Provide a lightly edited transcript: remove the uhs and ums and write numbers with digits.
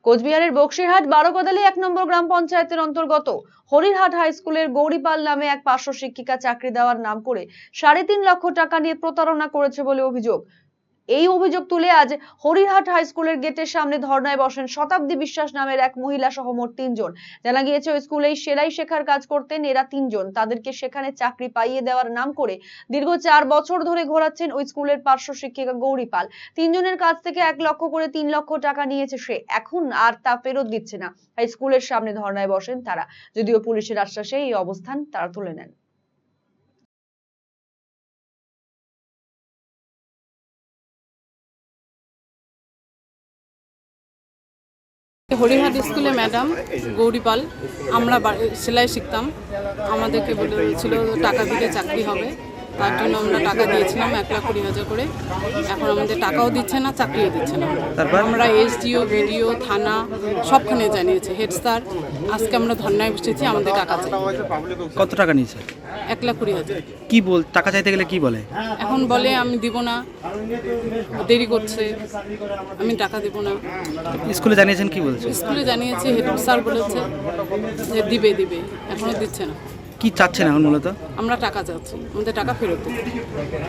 কোচবিহারের বক্সিরহাট বারোকদালি ১ নম্বর গ্রাম পঞ্চায়েতের অন্তর্গত হরিরহাট হাই স্কুলের গৌরীপাল নামে এক পার্শ্ব শিক্ষিকা চাকরি দেওয়ার নাম করে ৩.৫ লক্ষ টাকা নিয়ে প্রতারণা করেছে বলে অভিযোগ। এই অভিযোগ তুলে আজ হরিরহাট হাই স্কুলের গেটের সামনে ধর্নায় বসেন শতাব্দী বিশ্বাস নামের এক মহিলা সহ মোট ৩ জন। জানা গিয়েছে ওই স্কুলেই সেলাই শেখার কাজ করতেন এরা ৩ জন। তাদেরকে সেখানে চাকরি পাইয়ে দেওয়ার নাম করে দীর্ঘ ৪ বছর ধরে ঘোরাচ্ছেন ওই স্কুলের পার্শ্ব শিক্ষিকা গৌরীপাল। ৩ জনের কাছ থেকে ১ লক্ষ করে ৩ লক্ষ টাকা নিয়েছে সে, এখন আর তা ফেরত দিচ্ছে না। হাই স্কুলের সামনে ধর্নায় বসেন তারা, যদিও পুলিশের আশ্বাসে এই অবস্থান তারা তুলে নেন। হরিহাট স্কুলে ম্যাডাম গৌরীপাল, আমরা সেলাই শিখতাম। আমাদেরকে বলেছিল টাকা দিলে চাকরি হবে, তার জন্য আমরা টাকা দিয়েছিলাম ১,২০,০০০ করে। এখন আমাদের টাকাও দিচ্ছে না, চাকরিও দিচ্ছে না। তারপর আমরা এসডিও, বিডিও, থানা সবখানে জানিয়েছি, হেড স্যার। আজকে আমরা ধর্নায় বসেছি, আমাদের টাকা চাই। কত টাকা নিয়েছে? ১,২০,০০০। কি টাকা চাইতে গেলে কি বলে? এখন বলে আমি দিব না, দেরি করছে, আমি টাকা দেব না। স্কুলে জানিয়েছেন, কি বলছে? স্কুলে জানিয়েছি, হেড স্যার বলেছে যে দিবে, এখনো দিচ্ছে না। কি চাচ্ছেন এখন মূলত? আমরা টাকা চাচ্ছি, আমাদের টাকা ফেরত দিতে।